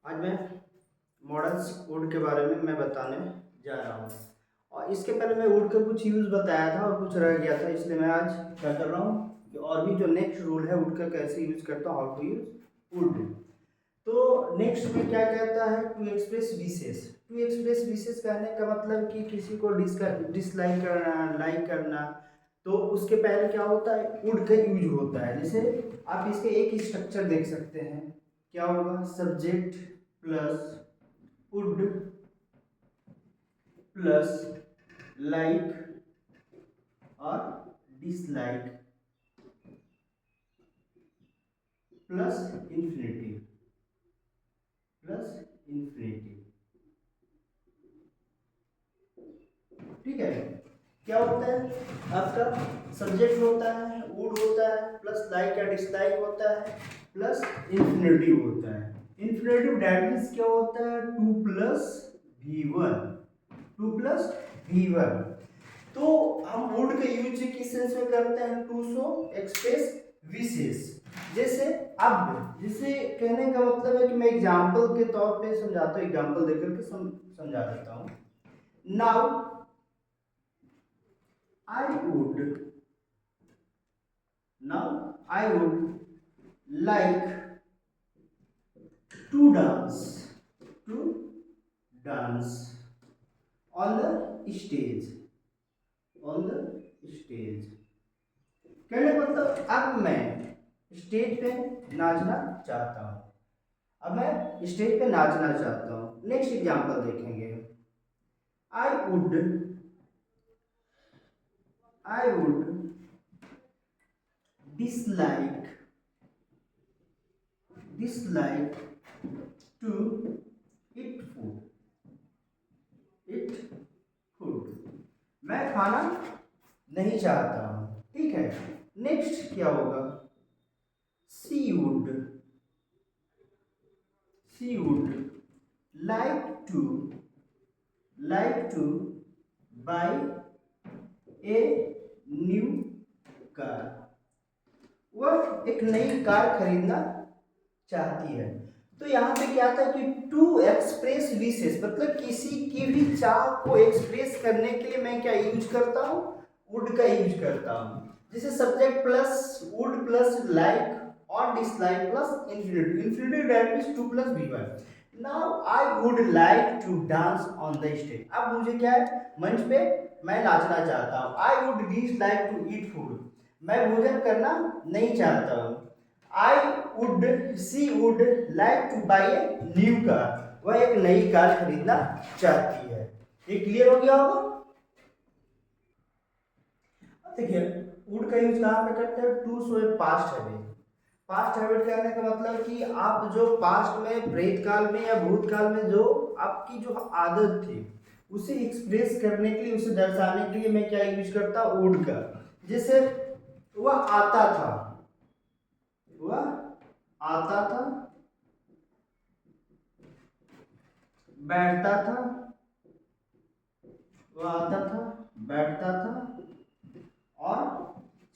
आज मैं models would के बारे में मैं बताने जा रहा हूँ। और इसके पहले मैं वुड का कुछ यूज़ बताया था और कुछ रह गया था, इसलिए मैं आज क्या कर रहा हूँ कि और भी जो नेक्स्ट रूल है वुड का कैसे यूज़ करता हूँ, हाउ टू यूज़ वुड। तो नेक्स्ट में क्या कहता है, to express wishes. To express wishes कहने का मतलब कि किसी को डिसलाइक करना, लाइक करना। तो उसके पहले क्या होता है, वुड का यूज होता है। जैसे आप इसके एक स्ट्रक्चर देख सकते हैं, क्या होगा, subject plus would plus like और dislike plus infinitive plus infinitive. ठीक है, क्या होता है, आपका सब्जेक्ट होता है, वुड होता है, प्लस लाइक या डिसलाइक होता है, प्लस इन्फिनिटिव होता है। इन्फिनिटिव दैट मीन्स क्या होता है, two plus v1, two plus v1। तो हम वुड का यूज किस सेंस में करते हैं, टू शो एक्सप्रेस विशेष। जैसे अब जैसे कहने का मतलब है कि मैं एग्जांपल के तौर पे समझाता हूँ, एग्जांपल देकर के समझा देता हूँ। Now I would now I would like to dance on the stage, on the stage। कहने मतलब अब मैं स्टेज पे नाचना चाहता हूँ, अब मैं स्टेज पे नाचना चाहता हूँ। नेक्स्ट एग्जांपल देखेंगे, I would dislike dislike to eat food। मैं खाना नहीं चाहता हूँ। ठीक है, नेक्स्ट क्या होगा, सी would like to buy a new car। वह एक नई कार खरीदना चाहती है। तो यहाँ पे क्या था कि टू एक्सप्रेस विशेष, मतलब किसी की भी चाह को एक्सप्रेस करने के लिए मैं क्या यूज करता हूँ, वुड का यूज करता हूँ। जैसे subject plus would plus like और dislike plus infinitive that means 2 + v1। Now I would like to dance on the stage. अब मुझे क्या है, मंच पे मैं नाचना चाहता हूँ। I would dislike to eat food, मैं भोजन करना नहीं चाहता हूँ। She would like to buy a new car, वह एक नई कार खरीदना चाहती है। ये क्लियर हो गया होगा। देखिए वुड का यूज कहाँ पे करते हैं, to show a past habit. Past habit कहने का मतलब कि आप जो पास्ट में, प्रेत काल में या भूतकाल में जो आपकी जो आदत थी उसे एक्सप्रेस करने के लिए, उसे दर्शाने के लिए मैं क्या यूज करता, वुड का। जैसे वह आता था, वह आता था, बैठता था, वह आता था, बैठता था और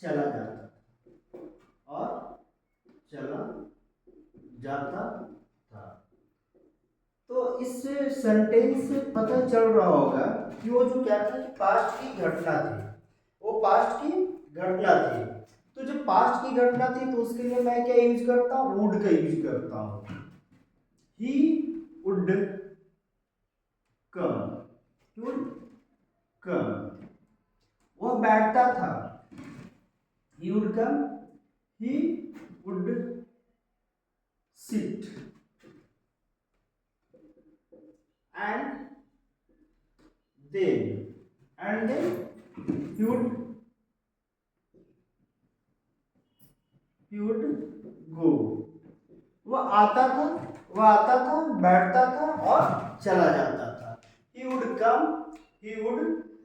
चला जाता था, और चला जाता था। तो इस सेंटेंस से पता चल रहा होगा कि वो जो क्या था, पास्ट की घटना थी, वो पास्ट की घटना थी। तो जो पास्ट की घटना थी तो उसके लिए मैं क्या यूज करता हूँ, वुड का यूज करता हूँ। He would come, he would come. वह बैठता था, he would come, he would sit, and then he would go। वह आता था, बैठता था और चला जाता था। he would come, he would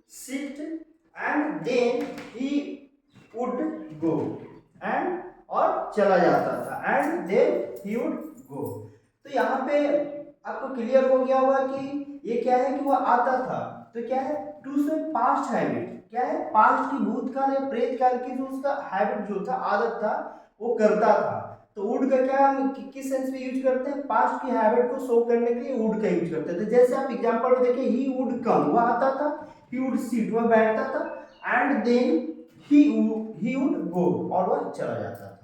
sit, and then he would go, and और चला जाता था, and then he would go। तो यहाँ पे आपको क्लियर हो गया होगा कि ये क्या है कि वो आता था। तो क्या है, टू से पास्ट हैबिट, क्या है, पास्ट की, भूतकाल या प्रेत काल की जो उसका हैबिट जो था, आदत था, वो करता था। तो वुड का क्या हम किस सेंस में यूज करते हैं, पास्ट की हैबिट को शो करने के लिए वुड का यूज करते थे। जैसे आप एग्जांपल में देखिए, ही वुड कम, वह आता था, ही वुड सिट, वह बैठता था, and then he would go, और वह चला जाता था।